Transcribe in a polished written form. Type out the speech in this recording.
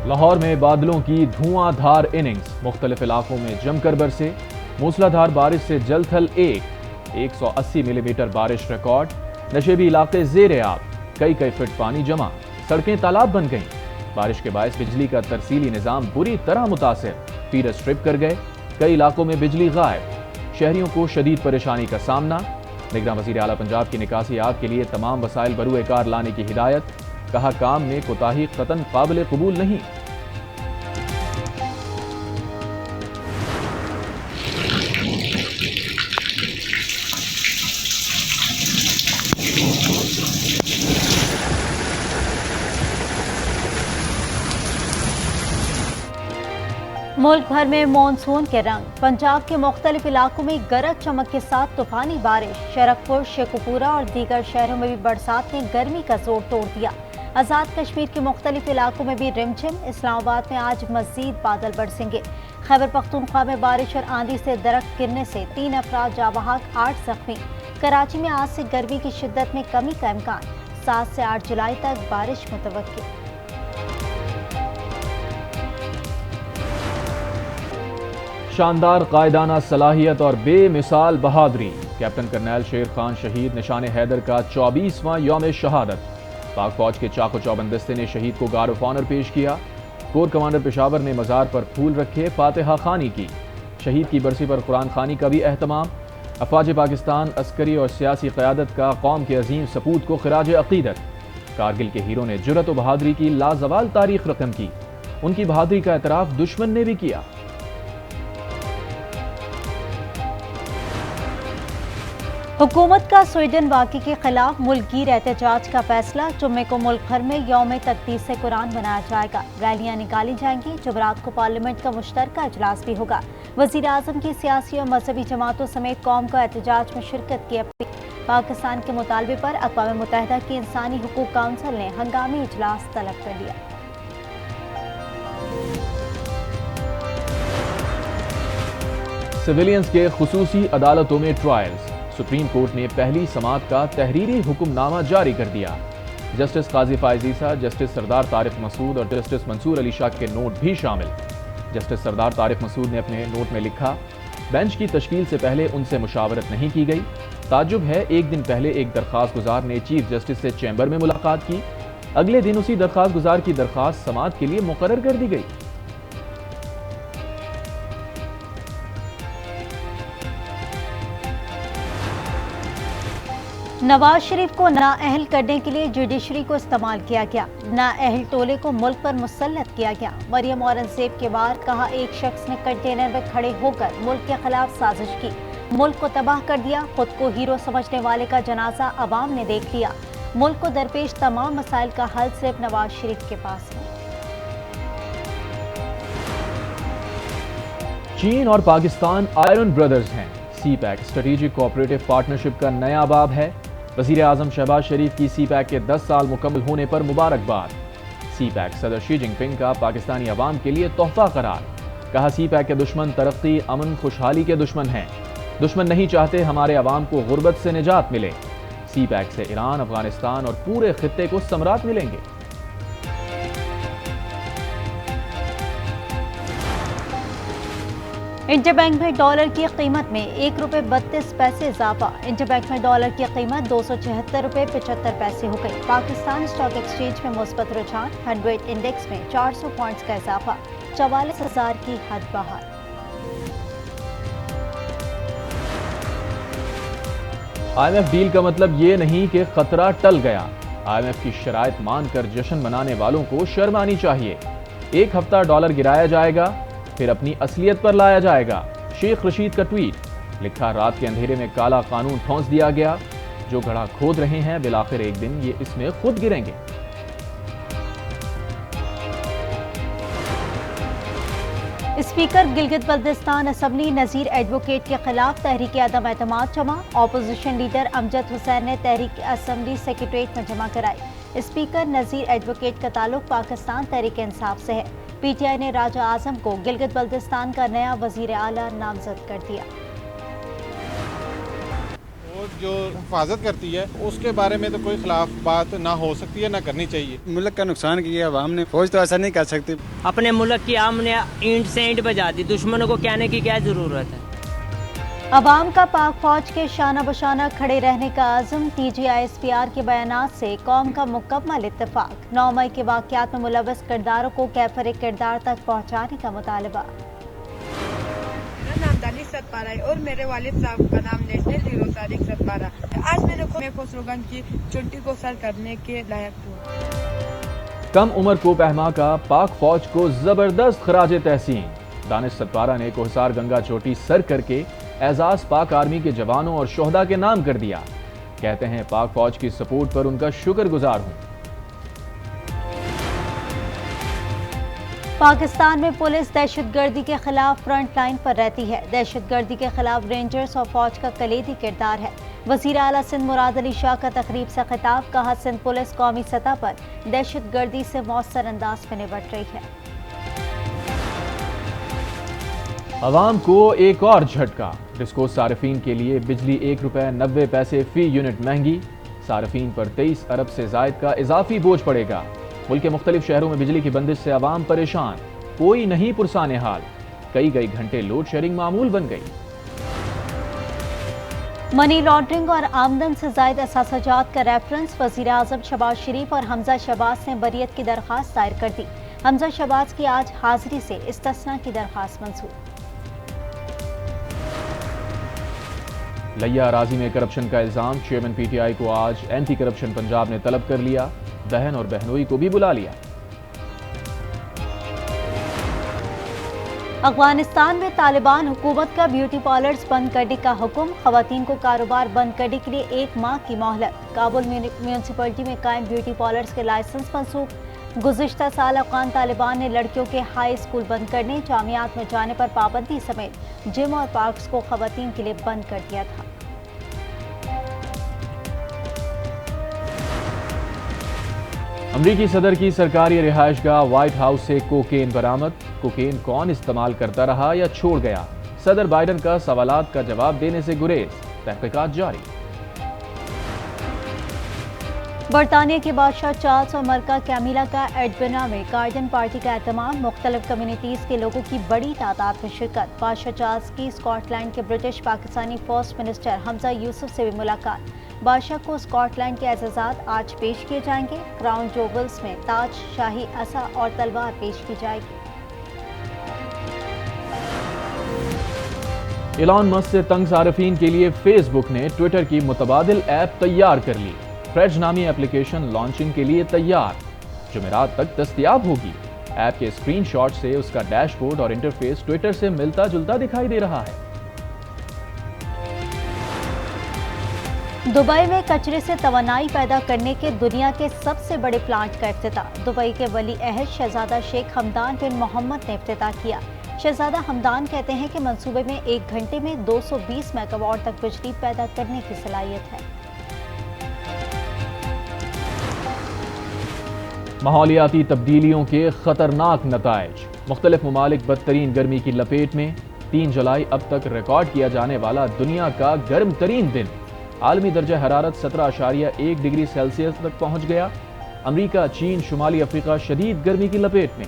لاہور میں بادلوں کی دھواں دھار اننگز، مختلف علاقوں میں جم کر برسے، موسلا دھار بارش سے جل تھل 180 ملی میٹر بارش ریکارڈ، نشیبی علاقے زیر آب، کئی فٹ پانی جمع، سڑکیں تالاب بن گئیں، بارش کے باعث بجلی کا ترسیلی نظام بری طرح متاثر، فیڈر سٹرپ کر گئے، کئی علاقوں میں بجلی غائب، شہریوں کو شدید پریشانی کا سامنا، نگراں وزیر اعلیٰ پنجاب کی نکاسیات کے لیے تمام وسائل بروئے کار لانے کی ہدایت، کہا کام میں کوتاہی قطعاً قابل قبول نہیں۔ ملک بھر میں مانسون کے رنگ، پنجاب کے مختلف علاقوں میں گرج چمک کے ساتھ طوفانی بارش، شرکپور، شیخوپورہ اور دیگر شہروں میں بھی برسات نے گرمی کا زور توڑ دیا۔ آزاد کشمیر کے مختلف علاقوں میں بھی رمجھم، اسلام آباد میں آج مزید بادل برسیں گے۔ خیبر پختونخوا میں بارش اور آندھی سے درخت گرنے سے 3 افراد جاں بحق، 8 زخمی۔ کراچی میں آج سے گرمی کی شدت میں کمی کا امکان، 7 سے 8 جولائی تک بارش متوقع۔ شاندار قائدانہ صلاحیت اور بے مثال بہادری، کیپٹن کرنیل شیر خان شہید نشان حیدر کا 24واں یوم شہادت، پاک فوج کے چاق و چوبند دستے نے شہید کو گارڈ آف آنر پیش کیا، کور کمانڈر پشاور نے مزار پر پھول رکھے، فاتحہ خوانی کی، شہید کی برسی پر قرآن خوانی کا بھی اہتمام، افواج پاکستان عسکری اور سیاسی قیادت کا قوم کے عظیم سپوت کو خراج عقیدت، کارگل کے ہیروں نے جرأت و بہادری کی لازوال تاریخ رقم کی، ان کی بہادری کا اعتراف دشمن نے بھی کیا۔ حکومت کا سویڈن واقعے کے خلاف ملک گیر احتجاج کا فیصلہ، جمعے کو ملک بھر میں یوم تقدیس قرآن منایا جائے گا، ریلیاں نکالی جائیں گی، جمعرات کو پارلیمنٹ کا مشترکہ اجلاس بھی ہوگا۔ وزیر اعظم کی سیاسی اور مذہبی جماعتوں سمیت قوم کو احتجاج میں شرکت کی اپیل، پاکستان کے مطالبے پر اقوام متحدہ کی انسانی حقوق کونسل نے ہنگامی اجلاس طلب کر لیا۔ سویلینز کے خصوصی عدالتوں میں ٹرائلز، سپریم کورٹ نے پہلی سماعت کا تحریری حکم نامہ جاری کر دیا، جسٹس قاضی فائز عیسیٰ، جسٹس سردار طارق مسعود اور جسٹس منصور علی شاہ کے نوٹ بھی شامل۔ جسٹس سردار طارق مسعود نے اپنے نوٹ میں لکھا، بینچ کی تشکیل سے پہلے ان سے مشاورت نہیں کی گئی، تعجب ہے ایک دن پہلے ایک درخواست گزار نے چیف جسٹس سے چیمبر میں ملاقات کی، اگلے دن اسی درخواست گزار کی درخواست سماعت کے لیے مقرر کر دی گئی۔ نواز شریف کو نااہل کرنے کے لیے جوڈیشری کو استعمال کیا گیا، نااہل ٹولے کو ملک پر مسلط کیا گیا۔ مریم اورنگزیب کے بعد کہا، ایک شخص نے کنٹینر میں کھڑے ہو کر ملک کے خلاف سازش کی، ملک کو تباہ کر دیا، خود کو ہیرو سمجھنے والے کا جنازہ عوام نے دیکھ لیا، ملک کو درپیش تمام مسائل کا حل صرف نواز شریف کے پاس ہے۔ چین اور پاکستان آئرن بردرز ہیں، سی پیک اسٹریٹجک کوآپریٹو پارٹنرشپ کا نیا باب ہے، وزیر اعظم شہباز شریف کی سی پیک کے 10 سال مکمل ہونے پر مبارکباد، سی پیک صدر شی جن پنگ کا پاکستانی عوام کے لیے تحفہ قرار، کہا سی پیک کے دشمن ترقی، امن، خوشحالی کے دشمن ہیں، دشمن نہیں چاہتے ہمارے عوام کو غربت سے نجات ملے، سی پیک سے ایران، افغانستان اور پورے خطے کو ثمرات ملیں گے۔ انٹر بینک میں ڈالر کی قیمت میں 1 روپے 32 پیسے اضافہ، انٹر بینک میں ڈالر کی قیمت 276 روپے 75 پیسے ہو گئی۔ پاکستان اسٹاک ایکسچینج میں مثبت رجحان، 100 انڈیکس میں 400 پوائنٹس کا اضافہ، 44,000 کی حد بحال۔ آئی ایم ایف ڈیل کا مطلب یہ نہیں کہ خطرہ ٹل گیا، آئی ایم ایف کی شرائط مان کر جشن منانے والوں کو شرم آنی چاہیے، 1 ہفتہ ڈالر گرایا جائے گا، پھر اپنی اصلیت پر لایا جائے گا، شیخ رشید کا ٹویٹ، لکھا رات کے اندھیرے میں کالا قانون ٹھونس دیا گیا، جو گڑھا کھود رہے ہیں بالآخر ایک دن یہ اس میں خود گریں گے۔ Speaker Gilgit Baltistan assembly Nazir advocate کے خلاف تحریک عدم اعتماد جمع، اپوزیشن لیڈر امجد حسین نے تحریک اسمبلی سیکریٹریٹ میں جمع کرائی، اسپیکر نذیر ایڈوکیٹ کا تعلق پاکستان تحریک انصاف سے ہے، پی ٹی آئی نے راجہ اعظم کو گلگت بلتستان کا نیا وزیر اعلیٰ نامزد کر دیا۔ فوج جو حفاظت کرتی ہے اس کے بارے میں تو کوئی خلاف بات نہ ہو سکتی ہے، نہ کرنی چاہیے۔ ملک کا نقصان کیا عوام نے، فوج تو ایسا نہیں کر سکتی۔ اپنے ملک کی عوام نے اینٹ سے اینٹ بجا دی، دشمنوں کو کہنے کی کیا ضرورت ہے؟ عوام کا پاک فوج کے شانہ بشانہ کھڑے رہنے کا عزم، T G I S P R کے بیانات سے قوم کا مکمل اتفاق، 9 مئی کے واقعات میں ملوث کرداروں کو کیفر کردار تک پہنچانے کا مطالبہ۔ میرا نام دانش ستپارہ ہے اور میرے والد صاحب کا نام نیشنل ہیرو صادق ستپارہ۔ آج میں خسرو گنج کی چنٹی کو سر کرنے کے لائق ہوں۔ کم عمر کو پہما کا پاک فوج کو زبردست خراج تحسین، دانش ستپارہ نے کوہسار گنگا چوٹی سر کر کے اعزاز پاک آرمی کے جوانوں اور شہداء کے نام کر دیا۔ کہتے ہیں پاک فوج کی سپورٹ پر ان کا شکر گزار ہوں۔ پاکستان میں پولیس دہشت گردی کے خلاف فرنٹ لائن پر رہتی ہے۔ دہشت گردی کے خلاف رینجرز اور فوج کا کلیدی کردار ہے۔ وزیر اعلیٰ سندھ مراد علی شاہ کا تقریب سے خطاب، کہا سندھ پولیس قومی سطح پر دہشت گردی سے مؤثر انداز میں نمٹ رہی ہے۔ عوام کو ایک اور جھٹکا، ڈسکو صارفین کے لیے بجلی 1 روپے 90 پیسے فی یونٹ مہنگی، صارفین پر 23 ارب سے زائد کا اضافی بوجھ پڑے گا۔ ملک کے مختلف شہروں میں بجلی کی بندش سے عوام پریشان، کوئی نہیں پرسان حال، کئی گھنٹے لوڈ شیڈنگ معمول بن گئی۔ منی لانڈرنگ اور آمدن سے زائد اثاثہ جات کا ریفرنس، وزیر اعظم شہباز شریف اور حمزہ شہباز نے بریت کی درخواست دائر کر دی۔ حمزہ شہباز کی آج حاضری سے استثناء کی درخواست منظور۔ لیا اراضی میں کرپشن کا الزام، چیئرمین پی ٹی آئی کو آج اینٹی کرپشن پنجاب نے طلب کر لیا، بہن اور بہنوئی کو بھی بلا لیا۔ افغانستان میں طالبان حکومت کا بیوٹی پارلرز بند کرنے کا حکم، خواتین کو کاروبار بند کرنے کے لیے 1 ماہ کی مہلت۔ کابل میونسپلٹی میں قائم بیوٹی پارلرز کے لائسنس منسوخ۔ گزشتہ سال افغان طالبان نے لڑکیوں کے ہائی اسکول بند کرنے، جامعات میں جانے پر پابندی سمیت جم اور پارکس کو خواتین کے لیے بند کر دیا تھا۔ امریکی صدر کی سرکاری رہائش گاہ وائٹ ہاؤس سے کوکین برآمد، کوکین کون استعمال کرتا رہا یا چھوڑ گیا، صدر بائیڈن کا سوالات کا جواب دینے سے گریز، تحقیقات جاری۔ برطانیہ کے بادشاہ چارلس اور ملکہ کیمیلا کا ایڈبرنا میں گارڈین پارٹی کا اہتمام، مختلف کمیونٹیز کے لوگوں کی بڑی تعداد میں شرکت۔ بادشاہ چارلس کی اسکاٹ لینڈ کے برٹش پاکستانی فرسٹ منسٹر حمزہ یوسف سے بھی ملاقات۔ بادشاہ کو اسکاٹ لینڈ کے اعزازات آج پیش کیے جائیں گے۔ کراؤن جویلز میں تاج، شاہی عصا اور تلوار پیش کی جائے گی۔ ایلان مسک سے تنگ صارفین کے لیے فیس بک نے ٹویٹر کی متبادل ایپ تیار کر لی، فریڈ نامی اپلیکیشن لانچنگ کے لیے تیار، جمعرات تک دستیاب ہوگی۔ ایپ کے اسکرین شاٹ سے اس کا ڈیش بورڈ اور انٹرفیس ٹویٹر سے ملتا جلتا دکھائی دے رہا ہے۔ دبئی میں کچرے سے توانائی پیدا کرنے کے دنیا کے سب سے بڑے پلانٹ کا افتتاح، دبئی کے ولی عہد شہزادہ شیخ حمدان بن محمد نے افتتاح کیا۔ شہزادہ حمدان کہتے ہیں کہ منصوبے میں 1 گھنٹے میں 220 میگا واٹ تک بجلی پیدا کرنے کی صلاحیت ہے۔ ماحولیاتی تبدیلیوں کے خطرناک نتائج، مختلف ممالک بدترین گرمی کی لپیٹ میں، 3 جولائی اب تک ریکارڈ کیا جانے والا دنیا کا گرم ترین دن، عالمی درجہ حرارت 17.1 ڈگری سیلسیس تک پہنچ گیا۔ امریکہ، چین، شمالی افریقہ شدید گرمی کی لپیٹ میں۔